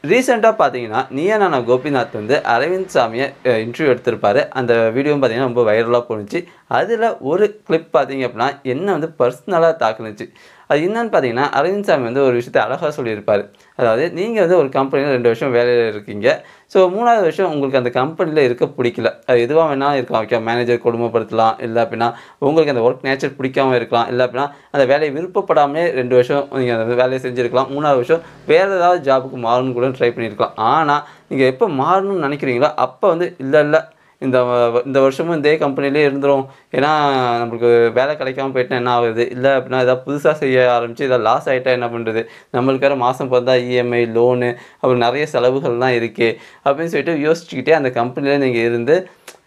ரீசெண்டா பார்த்தீங்கன்னா, நீயா நானா கோபிநாத் வந்து அரவிந்த் சாமிய இன்டர்வியூ எடுத்திருப்பாரு. அந்த வீடியோவும் பார்த்தீங்கன்னா, ரொம்ப வைரலா போணுச்சு. அதில ஒரு கிளிப் பார்த்தீங்க அப்படின்னா, என்ன வந்து பர்சனலா தாக்குனுச்சு. அது என்னன்னு பார்த்தீங்கன்னா, அரவிந்த் சாமி வந்து ஒரு விஷயத்த அழகா சொல்லியிருப்பாரு. அதாவது நீங்க வந்து ஒரு கம்பெனில 2 வருஷம் வேலையில இருக்கீங்க. ஸோ 3வது வருஷம் உங்களுக்கு அந்த கம்பெனில இருக்க புடிக்கல. அது எதுவா வேணாலும் இருக்கலாம். ஓகே மேனேஜர் கொடுமைப்படுத்தலாம். இல்ல அப்படின்னா, உங்களுக்கு அந்த வொர்க் நேச்சர் பிடிக்காம இருக்கலாம். இல்ல அப்படின்னா, அந்த வேலைய விருப்பப்படாமலே 2 வருஷம் நீங்க அந்த வேலைய செஞ்சிருக்கலாம். 3வது வருஷம் வேற ஏதாவது ஜாப்‌க்கு மாறணும்னு கூட ட்ரை பண்ணியிருக்கலாம். ஆனா, நீங்க எப்ப மாறணும்னு நெனைக்கிறீங்களோ, அப்ப வந்து இல்ல இந்த வருஷமும் இதே கம்பெனிலயே இருந்துரும். ஏன்னா, நம்மளுக்கு வேலை கிடைக்காம போயிட்டா என்ன ஆகுறது? இல்ல அப்படின்னா, ஏதாவது புதுசா செய்ய ஆரம்பிச்சு ஏதாவது லாஸ் ஆயிட்டா என்ன பண்றது? நம்மளுக்கு வேற மாசம் பொறந்தா இஎம்ஐ, லோனு அப்புறம் நெறைய செலவுகள்லாம் இருக்கே! அப்படின்னு சொல்லிட்டு யோசிச்சுக்கிட்டே அந்த கம்பெனில நீங்க இருந்து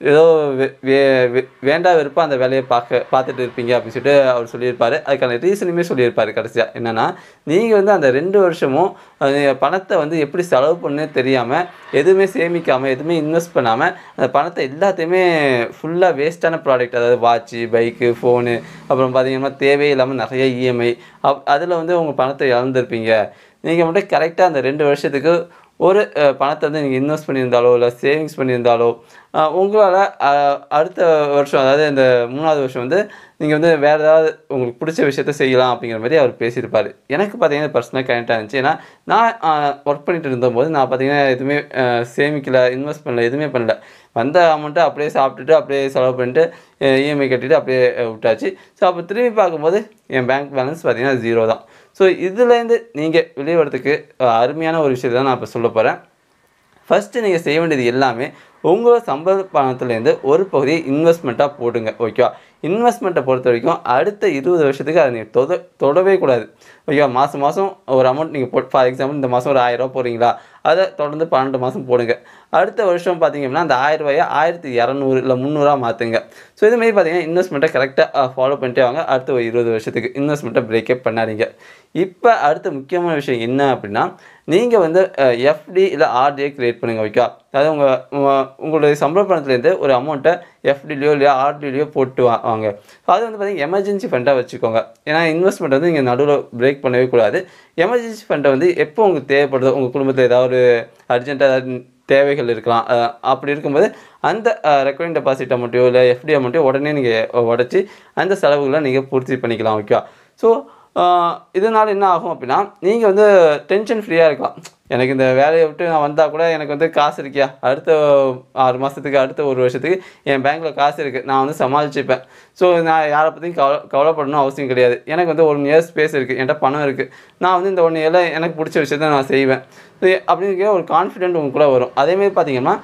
ஏதோ வே வே வே வேண்டா வெறுப்பா அந்த வேலைய பார்த்துட்டு இருப்பீங்க அப்படின்னு சொல்லிட்டு அவர் சொல்லியிருப்பாரு. அதுக்கான ரீசனுமே சொல்லியிருப்பாரு கடைசியா. என்னன்னா, நீங்க வந்து அந்த 2 வருஷமும் பணத்த வந்து எப்படி செலவு பண்ணணும்னே தெரியாம, எதுவுமே சேமிக்காம, எதுவுமே இன்வெஸ்ட் பண்ணாம, அந்த பணத்த எல்லாத்தையுமே ஃபுல்லா வேஸ்ட்டான ப்ராடக்ட் அதாவது வாட்சு, பைக்கு, ஃபோனு அப்புறம் பார்த்தீங்கன்னா, தேவையே இல்லாம நெறைய இஎம்ஐ அதில வந்து உங்க பணத்த இழந்திருப்பீங்க. நீங்க மட்டும் கரெக்ட்டா அந்த 2 வருஷத்துக்கு ஒரு பணத்த வந்து நீங்க இன்வெஸ்ட் பண்ணியிருந்தாலோ, இல்ல சேவிங்ஸ் பண்ணியிருந்தாலோ, உங்களால அடுத்த வருஷம் அதாவது இந்த 3வது வருஷம் வந்து நீங்க வந்து வேற ஏதாவது உங்களுக்கு புடிச்ச விஷயத்த செய்யலாம் அப்படிங்கிற மாரி அவர் பேசியிருப்பாரு. எனக்கு பார்த்தீங்கன்னா பர்சனலா கனெக்ட் ஆனுச்சு. ஏன்னா, நான் வொர்க் பண்ணிட்டு இருந்தபோது நான் பார்த்தீங்கன்னா எதுவுமே சேமிக்கல, இன்வெஸ்ட் பண்ணல, எதுவுமே பண்ணல. வந்த அமௌண்ட்ட அப்படியே சாப்பிட்டுட்டு, அப்படியே செலவு பண்ணிட்டு, இஎம்ஐ கட்டிட்டு அப்படியே விட்டாச்சு. ஸோ அப்ப திரும்பி பார்க்கும்போது என் பேங்க் பேலன்ஸ் பார்த்தீங்கன்னா 0 தான். ஸோ இதுலேருந்து நீங்க வெளிய வரதுக்கு அருமையான ஒரு விஷயத்த தான் நான் இப்ப சொல்லப் போறேன். ஃபர்ஸ்ட்டு நீங்க செய்ய வேண்டியது எல்லாமே, உங்களோட சம்பள பணத்துலேருந்து ஒரு பகுதிய இன்வெஸ்ட்மென்ட்டா போடுங்க. ஓகேவா? இன்வெஸ்ட்மென்ட்ட பொறுத்தவரைக்கும் அடுத்த 20 வருஷத்துக்கு அத நீங்க தொடவே கூடாது. ஓகேவா? மாசம் மாசம் ஒரு அமௌண்ட் நீங்க ஃபார் எக்ஸாம்பிள் இந்த மாசம் ஒரு ரூ. 1000 போடுறீங்களா? அத தொடர்ந்து 12 மாசம் போடுங்க. அடுத்த வருஷம் பார்த்தீங்க அப்படின்னா, அந்த ரூ. 1000 1200 இல்ல 300 மாத்துங்க. ஸோ இது மாரி பார்த்தீங்கன்னா, இன்வெஸ்ட்மென்ட்ட கரெக்ட்டா ஃபாலோ பண்ணிட்டே வாங்க. அடுத்த ஒரு 20 வருஷத்துக்கு இன்வெஸ்ட்மென்ட்ட பிரேக்கே பண்ணாதீங்க. இப்ப அடுத்த முக்கியமான விஷயம் என்ன அப்படின்னா, நீங்க வந்து எஃப்டி இல்ல ஆர்டிய கிரியேட் பண்ணுங்க. ஓகேவா? அதாவது உங்களுடைய சம்பள பணத்துலேருந்து ஒரு அமௌண்ட்ட எஃப்டிலயோ இல்ல ஆர்டிலயோ போட்டு வாங்க. அது வந்து பார்த்தீங்கன்னா, எமர்ஜென்சி ஃபண்டா வச்சுக்கோங்க. ஏன்னா, இன்வெஸ்ட்மென்ட் வந்து நீங்க நடுவுல பிரேக் பண்ணவே கூடாது. எமர்ஜென்சி ஃபண்ட வந்து எப்போ உங்களுக்கு தேவைப்படுதோ, உங்க குடும்பத்தில ஏதாவது ஒரு அர்ஜென்ட்டா ஏதாவது தேவைகள் இருக்கலாம். அப்படி இருக்கும்போது அந்த ரெக்கரிங் டெபாசிட் அமௌண்ட்டையோ இல்ல எஃப்டி அமௌண்ட்டையோ உடனே நீங்க உடைச்சு அந்த செலவுகள நீங்க பூர்த்தி பண்ணிக்கலாம். ஓகேவா? ஸோ இதனால என்ன ஆகும் அப்படின்னா, நீங்க வந்து டென்ஷன் ஃப்ரீயா இருக்கலாம். எனக்கு இந்த வேலைய விட்டு நான் வந்தா கூட எனக்கு வந்து காசு இருக்கியா? அடுத்த 6 மாசத்துக்கு, அடுத்த 1 வருஷத்துக்கு என் பேங்க்ல காசு இருக்கு. நான் வந்து சமாளிச்சுப்பேன். ஸோ நான் யார பத்தியும் கவலைப்படணும்னு அவசியம் கிடையாது. எனக்கு வந்து 1 இயர் ஸ்பேஸ் இருக்கு. என்ட்ட பணம் இருக்கு. நான் வந்து இந்த 1 இயர்ல எனக்கு புடிச்ச விஷயத்த நான் செய்வேன். அப்படிங்கிற ஒரு கான்ஃபிடென்ட் உங்களுக்குள்ள வரும். அதேமாரி பார்த்தீங்கன்னா,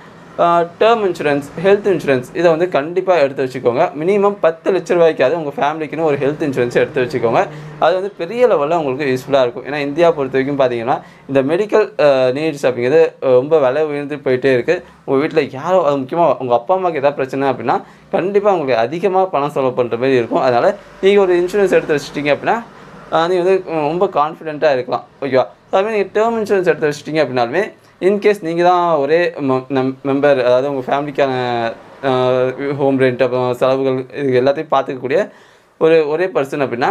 டெர்ம் இன்சூரன்ஸ், ஹெல்த் இன்சூரன்ஸ் இத வந்து கண்டிப்பா எடுத்து வச்சுக்கோங்க. மினிமம் ரூ. 10,00,000 உங்க ஃபேமிலிக்குன்னு ஒரு ஹெல்த் இன்சூரன்ஸ் எடுத்து வச்சுக்கோங்க. அது வந்து பெரிய லெவல்ல உங்களுக்கு யூஸ்ஃபுல்லா இருக்கும். ஏன்னா, இந்தியா பொறுத்தவரைக்கும் பார்த்தீங்கன்னா, இந்த மெடிக்கல் நீட்ஸ் அப்படிங்கிறது ரொம்ப விலை உயர்ந்து போயிட்டே இருக்கு. உங்க வீட்ல யாரோ அது முக்கியமா உங்க அப்பா, அம்மாவுக்கு ஏதாவது பிரச்சனை அப்படின்னா, கண்டிப்பா உங்களுக்கு அதிகமா பணம் செலவு பண்ற மாரி இருக்கும். அதனால நீங்க ஒரு இன்சூரன்ஸ் எடுத்து வச்சுட்டீங்க அப்படின்னா, நீங்க வந்து ரொம்ப கான்ஃபிடென்ட்டா இருக்கலாம். ஓகேவா? அதுமாரி நீங்க டெர்ம் இன்சூரன்ஸ் எடுத்து வச்சுட்டீங்க அப்படின்னாலுமே, இன்கேஸ் நீங்க தான் ஒரே மெம்பர் அதாவது உங்க ஃபேமிலிக்கான அ ஹோம் ரென்ட் அப்புறம் செலவுகள் இது எல்லாத்தையும் பார்த்துக்கக்கூடிய ஒரே பெர்சன் அப்படின்னா,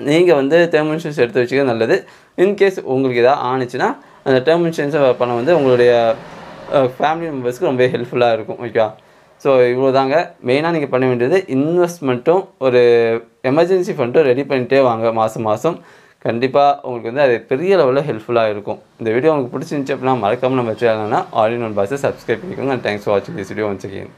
நீங்க வந்து டெர்ம் இன்சூரன்ஸ் எடுத்து வச்சுக்கிறது நல்லது. இன்கேஸ் உங்களுக்கு ஏதாவது ஆனுச்சுன்னா, அந்த டெர்ம் இன்சூரன்ஸ் பணம் வந்து உங்களுடைய ஃபேமிலி மெம்பர்ஸ்க்கு ரொம்பவே ஹெல்ப்ஃபுல்லா இருக்கும். ஓகேவா? ஸோ இவ்வளோதாங்க. மெயினா நீங்க பண்ண வேண்டியது இன்வெஸ்ட்மென்ட்டும், ஒரு எமர்ஜென்சி ஃபண்டும் ரெடி பண்ணிட்டே வாங்க மாசம் மாசம். கண்டிப்பா உங்களுக்கு வந்து அது பெரிய லெவல்ல ஹெல்ப்ஃபுல்லா இருக்கும். இந்த வீடியோ உங்களுக்கு பிடிச்சிருந்துச்சு அப்படின்னா, மறக்காம நம்ம சேனல்னா ஆல் இன் ஒன் பாக்ஸ சப்ஸ்கிரைப் பண்ணிக்கோங்க. தேங்க்ஸ் ஃபார் வாட்சிங் திஸ் வீடியோ ஒன்ஸ் அகைன்.